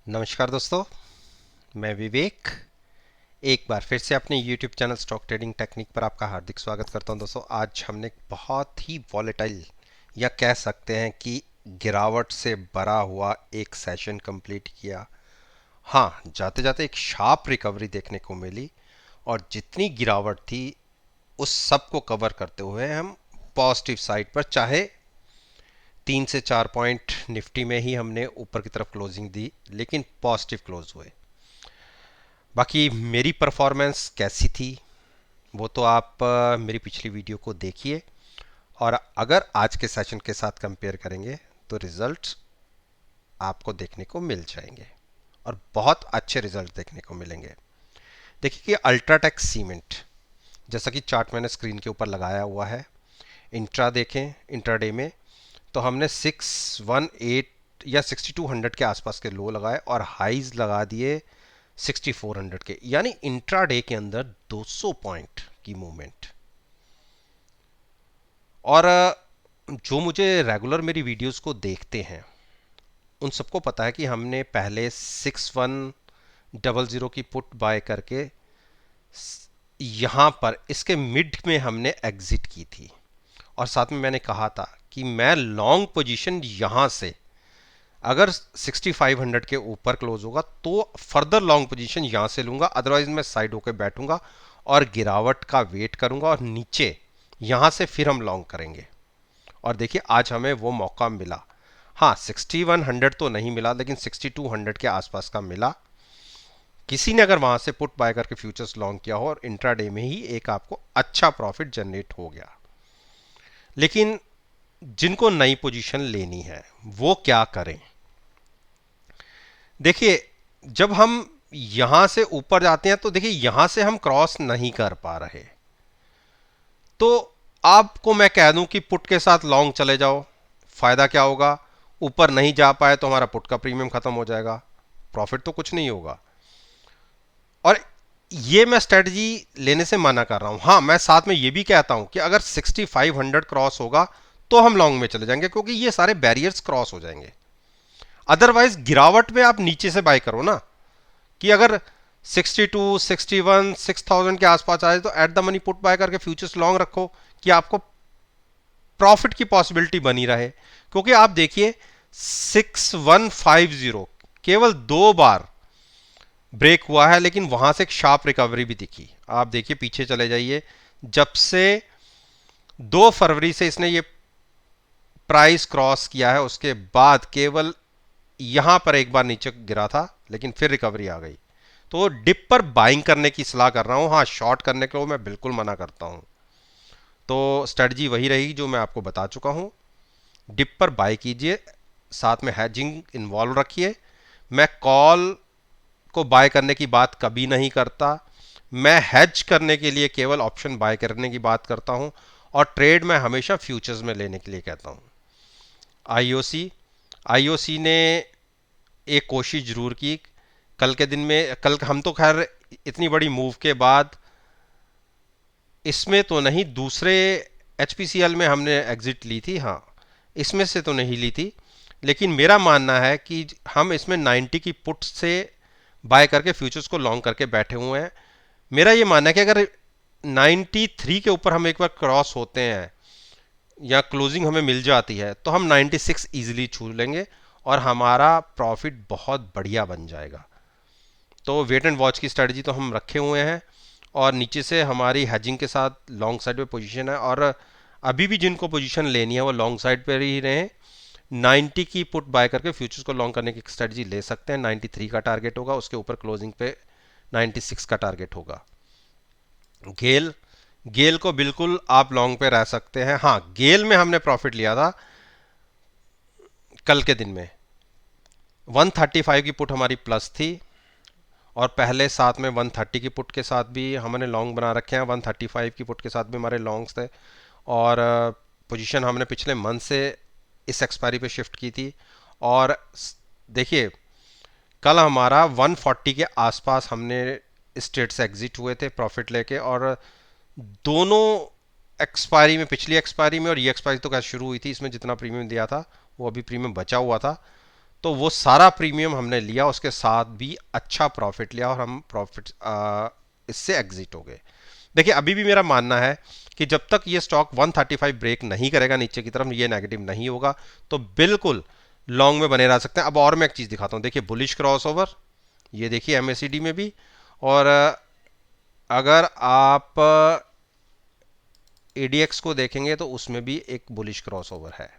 नमस्कार दोस्तों, मैं विवेक एक बार फिर से अपने YouTube channel stock trading technique पर आपका हार्दिक स्वागत करता हूं। दोस्तों, आज हमने एक बहुत ही वॉलेटाइल या कह सकते हैं कि गिरावट से भरा हुआ एक सेशन कंप्लीट किया। हाँ, जाते जाते एक शार्प रिकवरी देखने को मिली और जितनी गिरावट थी उस सब को कवर करते हुए हम पॉजिटिव साइड पर, चाहे 3 से 4 पॉइंट निफ्टी में ही हमने ऊपर की तरफ क्लोजिंग दी, लेकिन पॉजिटिव क्लोज हुए। बाकी मेरी परफॉर्मेंस कैसी थी वो तो आप मेरी पिछली वीडियो को देखिए, और अगर आज के सेशन के साथ कंपेयर करेंगे तो रिजल्ट्स आपको देखने को मिल जाएंगे और बहुत अच्छे रिजल्ट देखने को मिलेंगे। देखिए कि अल्ट्राटेक सीमेंट, जैसा कि चार्ट मैंने स्क्रीन के ऊपर लगाया हुआ है, इंट्रा देखें, इंट्राडे में तो हमने 618 या 6200 के आसपास के लो लगाए और हाईज लगा दिए 6400 के, यानी इंट्राडे के अंदर 200 पॉइंट की मूवमेंट। और जो मुझे रेगुलर मेरी वीडियोस को देखते हैं उन सबको पता है कि हमने पहले 6100 की पुट बाय करके यहाँ पर इसके मिड में हमने एग्जिट की थी, और साथ में मैंने कहा था कि मैं लॉन्ग पोजीशन यहाँ से अगर 6500 के ऊपर क्लोज होगा तो फर्दर लॉन्ग पोजीशन यहाँ से लूंगा, अदरवाइज मैं साइड होकर बैठूंगा और गिरावट का वेट करूंगा और नीचे यहाँ से फिर हम लॉन्ग करेंगे। और देखिए आज हमें वो मौका मिला। हाँ, 6100 तो नहीं मिला, लेकिन 6200 के आसपास का मिला। किसी ने अगर वहां से पुट बाय करके फ्यूचर्स लॉन्ग किया हो और इंट्राडे में ही एक आपको अच्छा प्रॉफिट जनरेट हो गया। लेकिन जिनको नई पोजीशन लेनी है वो क्या करें? देखिए, जब हम यहां से ऊपर जाते हैं तो देखिए यहां से हम क्रॉस नहीं कर पा रहे, तो आपको मैं कह दूं कि पुट के साथ लॉन्ग चले जाओ। फायदा क्या होगा? ऊपर नहीं जा पाए तो हमारा पुट का प्रीमियम खत्म हो जाएगा, प्रॉफिट तो कुछ नहीं होगा। और ये मैं स्ट्रेटजी लेने से मना कर रहा हूं। हाँ, मैं साथ में ये भी कहता हूं कि अगर 6500 क्रॉस होगा तो हम लॉन्ग में चले जाएंगे, क्योंकि ये सारे बैरियर्स क्रॉस हो जाएंगे। अदरवाइज गिरावट में आप नीचे से बाय करो ना, कि अगर 62, 61, 6000 के आसपास आए तो at the money put buy करके फ्यूचर्स लॉन्ग रखो कि आपको प्रॉफिट की पॉसिबिलिटी बनी रहे। क्योंकि आप देखिए 6150 केवल 2 बार ब्रेक हुआ है, लेकिन वहां से एक शार्प रिकवरी भी दिखी। आप देखिए पीछे चले जाइए, जब से 2 फरवरी से इसने ये प्राइस क्रॉस किया है उसके बाद केवल यहां पर एक बार नीचे गिरा था, लेकिन फिर रिकवरी आ गई। तो डिप पर बाइंग करने की सलाह कर रहा हूं। हाँ, शॉर्ट करने को मैं बिल्कुल मना करता हूं। तो स्ट्रेटजी वही रहेगी जो मैं आपको बता चुका हूं। डिप पर बाय कीजिए, साथ में हैजिंग इन्वॉल्व रखिए। मैं कॉल को बाय करने की बात कभी नहीं करता, मैं हेज करने के लिए केवल ऑप्शन बाय करने की बात करता हूं, और ट्रेड मैं हमेशा फ्यूचर्स में लेने के लिए कहता हूं। आईओसी आईओसी ने एक कोशिश जरूर की कल के दिन में। कल हम तो खैर इतनी बड़ी मूव के बाद इसमें तो नहीं, दूसरे एचपीसीएल में हमने एग्जिट ली थी। हाँ, इसमें से तो नहीं ली थी, लेकिन मेरा मानना है कि हम इसमें 90 की पुट से बाय करके फ्यूचर्स को लॉन्ग करके बैठे हुए हैं। मेरा ये मानना है कि अगर 93 के ऊपर हम एक बार क्रॉस होते हैं या क्लोजिंग हमें मिल जाती है तो हम 96 इजीली छू लेंगे और हमारा प्रॉफिट बहुत बढ़िया बन जाएगा। तो वेट एंड वॉच की स्ट्रेटजी तो हम रखे हुए हैं, और नीचे से हमारी हैजिंग के साथ लॉन्ग साइड पे पोजीशन है, और अभी भी जिनको पोजीशन लेनी है वो लॉन्ग साइड पर ही रहें। 90 की पुट बाय करके फ्यूचर्स को लॉन्ग करने की स्ट्रेटजी ले सकते हैं। 93 का टारगेट होगा, उसके ऊपर क्लोजिंग पे 96 का टारगेट होगा। गेल गेल को बिल्कुल आप लॉन्ग पे रह सकते हैं। हाँ, गेल में हमने प्रॉफिट लिया था कल के दिन में। 135 की पुट हमारी प्लस थी, और पहले साथ में 130 की पुट के साथ भी हमने लॉन्ग बना रखे हैं। 135 की पुट के साथ भी हमारे लॉन्ग्स थे, और पोजीशन हमने पिछले मंथ से इस एक्सपायरी पे शिफ्ट की थी। और देखिए कल हमारा 140 के आसपास हमने इस ट्रेड से एग्जिट हुए थे प्रॉफिट लेके, और दोनों एक्सपायरी में, पिछली एक्सपायरी में और ये एक्सपायरी तो क्या शुरू हुई थी, इसमें जितना प्रीमियम दिया था वो अभी प्रीमियम बचा हुआ था। तो वो सारा प्रीमियम हमने लिया, उसके साथ भी अच्छा प्रॉफिट लिया और हम प्रॉफिट इससे एग्जिट हो गए। देखिए अभी भी मेरा मानना है कि जब तक ये स्टॉक 135 ब्रेक नहीं करेगा नीचे की तरफ, ये नेगेटिव नहीं होगा, तो बिल्कुल लॉन्ग में बने रह सकते हैं। अब और मैं एक चीज़ दिखाता हूँ, देखिए बुलिश क्रॉसओवर, ये देखिए एमएसीडी में भी, और अगर आप एडीएक्स को देखेंगे तो उसमें भी एक बुलिश क्रॉसओवर है।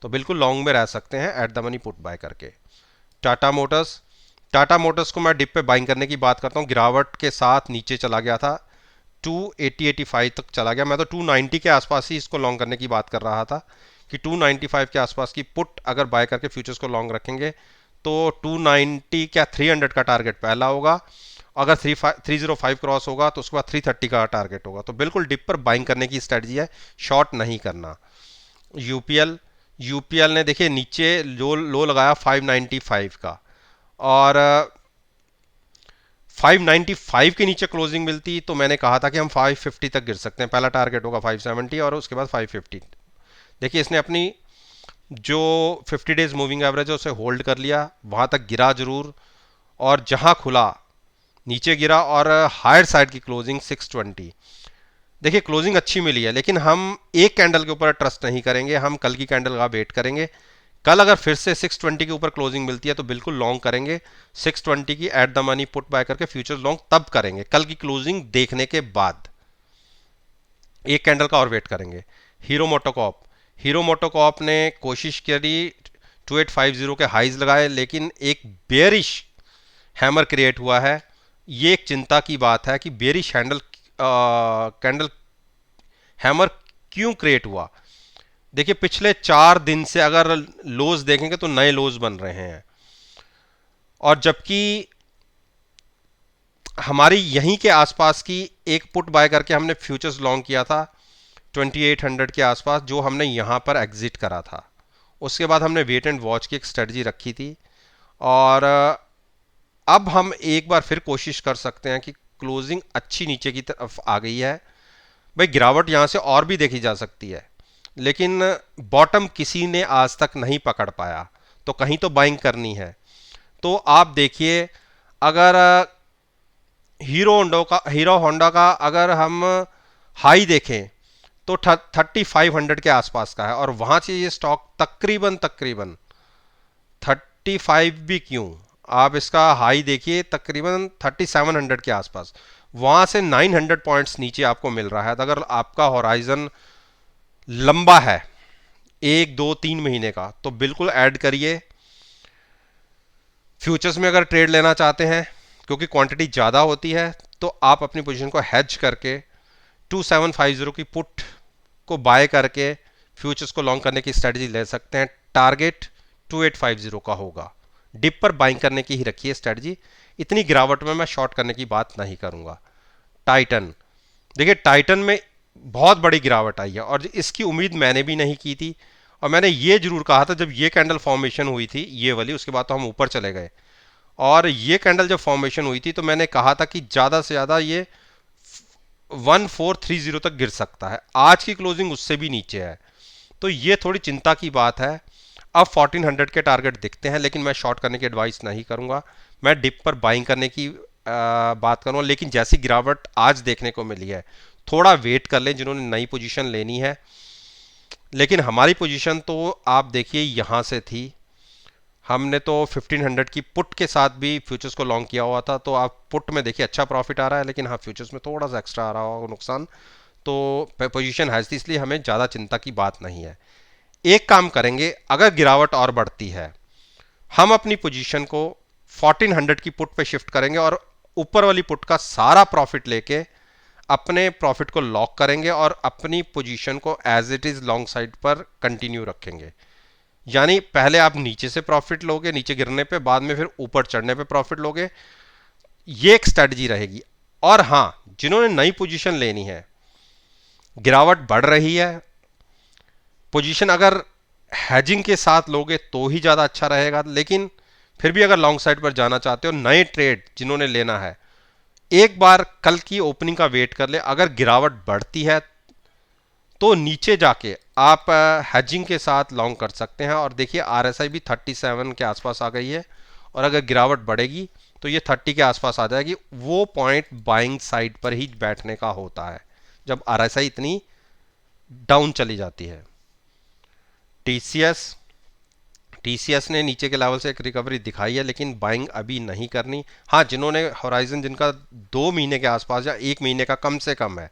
तो बिल्कुल लॉन्ग में रह सकते हैं at the money put buy करके। टाटा मोटर्स, टाटा मोटर्स को मैं डिप पे बाइंग करने की बात करता हूँ, गिरावट के साथ नीचे चला गया था, 280-85 तक चला गया। मैं तो 290 के आसपास ही इसको लॉन्ग करने की बात कर रहा था कि 295 के आसपास की पुट अगर बाय करके फ्यूचर्स को लॉन्ग रखेंगे तो 290 क्या 300 का टारगेट पहला होगा, अगर 305 क्रॉस होगा तो उसके बाद 330 का टारगेट होगा। तो बिल्कुल डिप पर बाइंग करने की स्ट्रेटजी है, शॉर्ट नहीं करना। यूपीएल, यूपीएल ने देखिए नीचे लो लगाया 595 का, और 595 के नीचे क्लोजिंग मिलती तो मैंने कहा था कि हम 550 तक गिर सकते हैं, पहला टारगेट होगा 570 और उसके बाद 550। देखिए इसने अपनी जो 50 डेज मूविंग एवरेज है उसे होल्ड कर लिया, वहां तक गिरा जरूर, और जहां खुला नीचे गिरा, और हायर साइड की क्लोजिंग 620। देखिए क्लोजिंग अच्छी मिली है, लेकिन हम एक कैंडल के ऊपर ट्रस्ट नहीं करेंगे, हम कल की कैंडल का वेट करेंगे। कल अगर फिर से 620 के ऊपर क्लोजिंग मिलती है तो बिल्कुल लॉन्ग करेंगे, 620 की at the money put buy करके फ्यूचर्स लॉन्ग तब करेंगे, कल की क्लोजिंग देखने के बाद एक कैंडल का और वेट करेंगे। हीरो मोटोकॉप, हीरो मोटोकॉप ने कोशिश करी, 2850 के हाइज लगाए, लेकिन एक बेयरिश हैमर क्रिएट हुआ है। ये एक चिंता की बात है कि बेयरिश कैंडल हैमर क्यों क्रिएट हुआ। देखिए पिछले 4 दिन से अगर लोज देखेंगे तो नए लोज बन रहे हैं, और जबकि हमारी यहीं के आसपास की एक पुट बाय करके हमने फ्यूचर्स लॉन्ग किया था 2800 के आसपास, जो हमने यहां पर एग्जिट करा था। उसके बाद हमने वेट एंड वॉच की एक स्ट्रेटजी रखी थी, और अब हम एक बार फिर कोशिश कर सकते हैं कि क्लोजिंग अच्छी नीचे की तरफ आ गई है, भाई गिरावट यहां से और भी देखी जा सकती है, लेकिन बॉटम किसी ने आज तक नहीं पकड़ पाया, तो कहीं तो बाइंग करनी है। तो आप देखिए अगर हीरो होंडा का अगर हम हाई देखें तो 3500 के आसपास का है, और वहां से ये स्टॉक तकरीबन तकरीबन 35 भी क्यों, आप इसका हाई देखिए तकरीबन 3700 के आसपास, वहां से 900 पॉइंट्स नीचे आपको मिल रहा है। तो अगर आपका होराइजन लंबा है 1 2 3 महीने का, तो बिल्कुल ऐड करिए। फ्यूचर्स में अगर ट्रेड लेना चाहते हैं, क्योंकि क्वांटिटी ज़्यादा होती है, तो आप अपनी पोजीशन को हेज करके 2750 की पुट को बाय करके फ्यूचर्स को लॉन्ग करने की स्ट्रेटजी ले सकते हैं। टारगेट 2850 का होगा, डिप पर बाइंग करने की ही रखिए स्ट्रेटजी, इतनी गिरावट में मैं शॉर्ट करने की बात नहीं करूंगा। टाइटन, देखिए टाइटन में बहुत बड़ी गिरावट आई है, और इसकी उम्मीद मैंने भी नहीं की थी, और मैंने ये जरूर कहा था जब ये कैंडल फॉर्मेशन हुई थी ये वाली, उसके बाद तो हम ऊपर चले गए, और ये कैंडल जब फॉर्मेशन हुई थी तो मैंने कहा था कि ज़्यादा से ज़्यादा ये 1430 तक गिर सकता है, आज की क्लोजिंग उससे भी नीचे है, तो ये थोड़ी चिंता की बात है। अब 1400 के टारगेट दिखते हैं, लेकिन मैं शॉर्ट करने की एडवाइस नहीं करूंगा, मैं डिप पर बाइंग करने की बात करूंगा। लेकिन जैसी गिरावट आज देखने को मिली है, थोड़ा वेट कर लें जिन्होंने नई पोजीशन लेनी है। लेकिन हमारी पोजीशन तो आप देखिए यहां से थी, हमने तो 1500 की पुट के साथ भी फ्यूचर्स को लॉन्ग किया हुआ था, तो आप पुट में देखिए अच्छा प्रॉफिट आ रहा है, लेकिन हाँ फ्यूचर्स में थोड़ा सा एक्स्ट्रा आ रहा होगा नुकसान, तो पोजीशन है, इसलिए हमें ज़्यादा चिंता की बात नहीं है। एक काम करेंगे, अगर गिरावट और बढ़ती है हम अपनी पोजीशन को 1400 की पुट पे शिफ्ट करेंगे, और ऊपर वाली पुट का सारा प्रॉफिट लेके अपने प्रॉफिट को लॉक करेंगे, और अपनी पोजीशन को as it is long side पर कंटिन्यू रखेंगे। यानी पहले आप नीचे से प्रॉफिट लोगे नीचे गिरने पे, बाद में फिर ऊपर चढ़ने पे प्रॉफिट लोगे, ये एक स्ट्रेटजी रहेगी। और हां, जिन्होंने नई पोजीशन लेनी है, गिरावट बढ़ रही है, पोजीशन अगर हैजिंग के साथ लोगे तो ही ज़्यादा अच्छा रहेगा, लेकिन फिर भी अगर लॉन्ग साइड पर जाना चाहते हो, नए ट्रेड जिन्होंने लेना है, एक बार कल की ओपनिंग का वेट कर ले, अगर गिरावट बढ़ती है तो नीचे जाके आप हेजिंग के साथ लॉन्ग कर सकते हैं। और देखिए आरएसआई भी 37 के आसपास आ गई है, और अगर गिरावट बढ़ेगी तो ये 30 के आसपास आ जाएगी। वो पॉइंट बाइंग साइड पर ही बैठने का होता है जब आरएसआई इतनी डाउन चली जाती है। टीसीएस टीसीएस ने नीचे के लेवल से एक रिकवरी दिखाई है, लेकिन बाइंग अभी नहीं करनी। हाँ, जिन्होंने होराइजन जिनका 2 महीने के आसपास या 1 महीने का कम से कम है,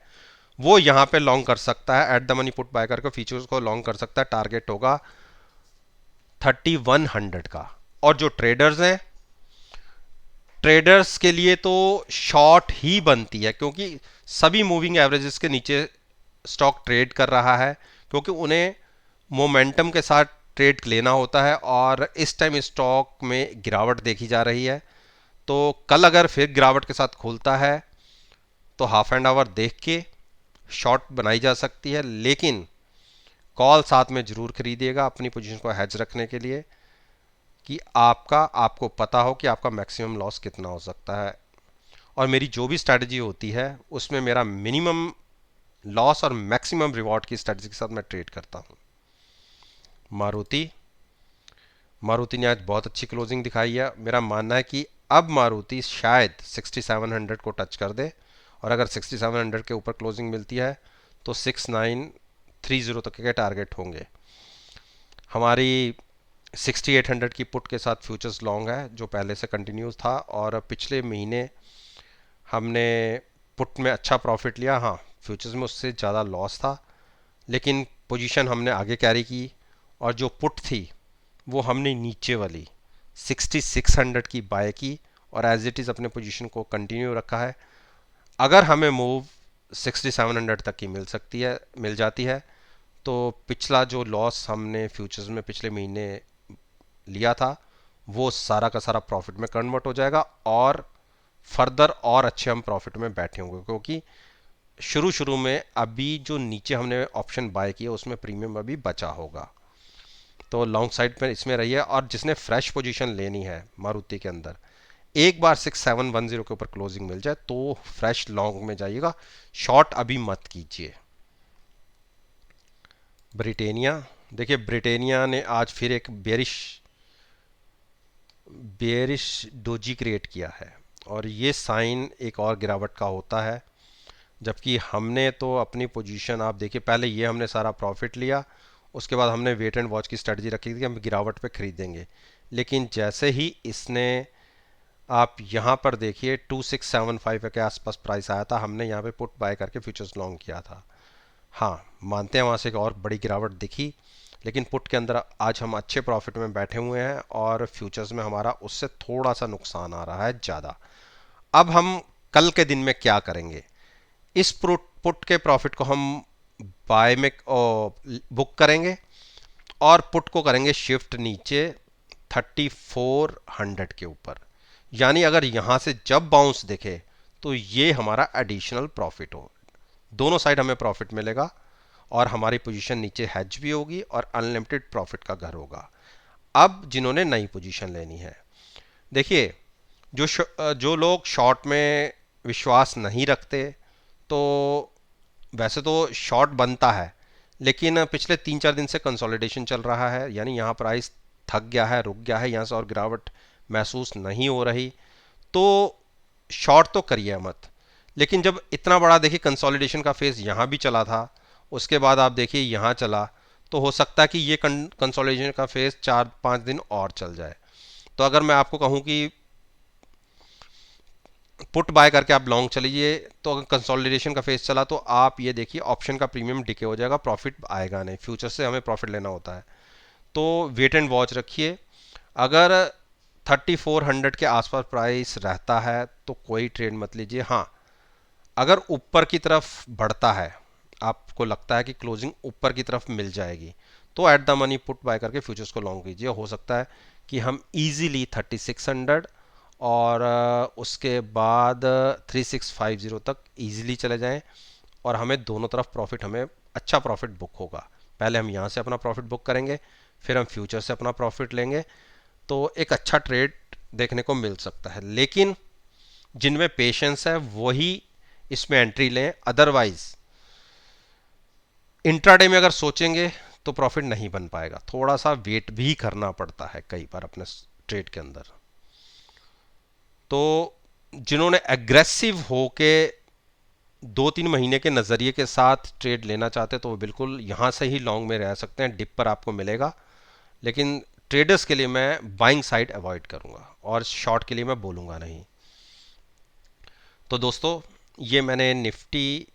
वो यहाँ पे लॉन्ग कर सकता है। At the money put buy करके फीचर्स को लॉन्ग कर सकता है। टारगेट होगा 3100 का। और जो ट्रेडर्स हैं, ट्रेडर्स के लिए तो शॉर्ट ही बनती है, क्योंकि सभी मूविंग एवरेजेस के नीचे स्टॉक ट्रेड कर रहा है, क्योंकि उन्हें मोमेंटम के साथ ट्रेड लेना होता है। और इस टाइम स्टॉक में गिरावट देखी जा रही है, तो कल अगर फिर गिरावट के साथ खुलता है तो हाफ एंड आवर देख के शॉर्ट बनाई जा सकती है। लेकिन कॉल साथ में जरूर खरीदिएगा अपनी पोजीशन को हेज रखने के लिए, कि आपको पता हो कि आपका मैक्सिमम लॉस कितना हो सकता है। और मेरी जो भी स्ट्रैटेजी होती है उसमें मेरा मिनिमम लॉस और मैक्सिमम रिवॉर्ड की स्ट्रैटेजी के साथ मैं ट्रेड करता हूं। मारुति मारुति ने आज बहुत अच्छी क्लोजिंग दिखाई है। मेरा मानना है कि अब मारुति शायद 6700 को टच कर दे, और अगर 6700 के ऊपर क्लोजिंग मिलती है तो 6930 तक के टारगेट होंगे। हमारी 6800 की पुट के साथ फ्यूचर्स लॉन्ग है, जो पहले से कंटिन्यूस था। और पिछले महीने हमने पुट में अच्छा प्रॉफिट लिया। हाँ, फ्यूचर्स में उससे ज़्यादा लॉस था, लेकिन पोजीशन हमने आगे कैरी की। और जो पुट थी वो हमने नीचे वाली 6600 की बाय की, और एज इट इज़ अपने पोजीशन को कंटिन्यू रखा है। अगर हमें मूव 6700 तक की मिल जाती है, तो पिछला जो लॉस हमने फ्यूचर्स में पिछले महीने लिया था वो सारा का सारा प्रॉफिट में कन्वर्ट हो जाएगा, और फर्दर और अच्छे हम प्रॉफिट में बैठे होंगे, क्योंकि शुरू शुरू में अभी जो नीचे हमने ऑप्शन बाय किया उसमें प्रीमियम अभी बचा होगा। तो लॉन्ग साइड पर इसमें रही है। और जिसने फ्रेश पोजीशन लेनी है मारुति के अंदर, एक बार 6710 के ऊपर क्लोजिंग मिल जाए तो फ्रेश लॉन्ग में जाइएगा, शॉर्ट अभी मत कीजिए। ब्रिटेनिया, देखिए ब्रिटेनिया ने आज फिर एक बेरिश डोजी क्रिएट किया है, और ये साइन एक और गिरावट का होता है। जबकि हमने तो अपनी पोजीशन आप देखिए, पहले ये हमने सारा प्रॉफिट लिया, उसके बाद हमने वेट एंड वॉच की स्ट्रेटजी रखी थी कि हम गिरावट पे खरीदेंगे। लेकिन जैसे ही इसने, आप यहाँ पर देखिए 2675 के आसपास प्राइस आया था, हमने यहाँ पे पुट बाय करके फ्यूचर्स लॉन्ग किया था। हाँ, मानते हैं वहाँ से एक और बड़ी गिरावट दिखी, लेकिन पुट के अंदर आज हम अच्छे प्रॉफिट में बैठे हुए हैं, और फ्यूचर्स में हमारा उससे थोड़ा सा नुकसान आ रहा है ज़्यादा। अब हम कल के दिन में क्या करेंगे, इस पुट के प्रॉफिट को हम बाय में बुक करेंगे, और पुट को करेंगे शिफ्ट नीचे 3400 के ऊपर। यानी अगर यहां से जब बाउंस दिखे तो ये हमारा एडिशनल प्रॉफिट हो, दोनों साइड हमें प्रॉफिट मिलेगा, और हमारी पोजीशन नीचे हैज भी होगी और अनलिमिटेड प्रॉफिट का घर होगा। अब जिन्होंने नई पोजीशन लेनी है, देखिए जो लोग शॉर्ट में विश्वास नहीं रखते, तो वैसे तो शॉर्ट बनता है, लेकिन पिछले 3-4 दिन से कंसोलिडेशन चल रहा है, यानी यहाँ प्राइस थक गया है, रुक गया है, यहाँ से और गिरावट महसूस नहीं हो रही, तो शॉर्ट तो करिए मत। लेकिन जब इतना बड़ा देखिए कंसोलिडेशन का फेज यहाँ भी चला था, उसके बाद आप देखिए यहाँ चला, तो हो सकता है कि ये कंसोलिडेशन का फेज 4-5 दिन और चल जाए। तो अगर मैं आपको कहूँ कि पुट बाय करके आप लॉन्ग चलिए, तो अगर कंसोलिडेशन का फेज चला तो आप ये देखिए ऑप्शन का प्रीमियम डिके हो जाएगा, प्रॉफिट आएगा नहीं। फ्यूचर से हमें प्रॉफिट लेना होता है, तो वेट एंड वॉच रखिए। अगर 3400 के आसपास प्राइस रहता है तो कोई ट्रेड मत लीजिए। हाँ, अगर ऊपर की तरफ बढ़ता है, आपको लगता है कि क्लोजिंग ऊपर की तरफ मिल जाएगी, तो at the money put buy करके फ्यूचर्स को लॉन्ग कीजिए। हो सकता है कि हम इजीली 3600 और उसके बाद 3650 तक इजीली चले जाएं, और हमें दोनों तरफ प्रॉफिट, हमें अच्छा प्रॉफिट बुक होगा। पहले हम यहाँ से अपना प्रॉफिट बुक करेंगे, फिर हम फ्यूचर से अपना प्रॉफिट लेंगे, तो एक अच्छा ट्रेड देखने को मिल सकता है। लेकिन जिनमें पेशेंस है वही इसमें एंट्री लें, अदरवाइज इंट्राडे में अगर सोचेंगे तो प्रॉफिट नहीं बन पाएगा, थोड़ा सा वेट भी करना पड़ता है कई बार अपने ट्रेड के अंदर। तो जिन्होंने एग्रेसिव होके 2-3 महीने के नज़रिए के साथ ट्रेड लेना चाहते तो वो बिल्कुल यहाँ से ही लॉन्ग में रह सकते हैं, डिप पर आपको मिलेगा। लेकिन ट्रेडर्स के लिए मैं बाइंग साइड अवॉइड करूंगा और शॉर्ट के लिए मैं बोलूंगा नहीं। तो दोस्तों, ये मैंने निफ्टी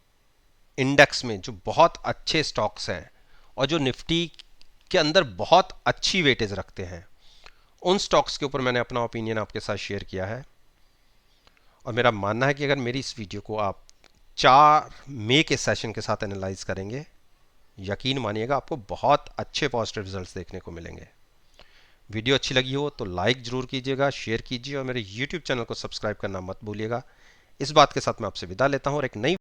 इंडेक्स में जो बहुत अच्छे स्टॉक्स हैं और जो निफ्टी के अंदर बहुत अच्छी वेटेज रखते हैं, उन स्टॉक्स के ऊपर मैंने अपना ओपिनियन आपके साथ शेयर किया है। और मेरा मानना है कि अगर मेरी इस वीडियो को आप 4 मई के सेशन के साथ एनालाइज करेंगे, यकीन मानिएगा आपको बहुत अच्छे पॉजिटिव रिजल्ट्स देखने को मिलेंगे। वीडियो अच्छी लगी हो तो लाइक जरूर कीजिएगा, शेयर कीजिए और मेरे यूट्यूब चैनल को सब्सक्राइब करना मत भूलिएगा। इस बात के साथ मैं आपसे विदा लेता हूं और एक नई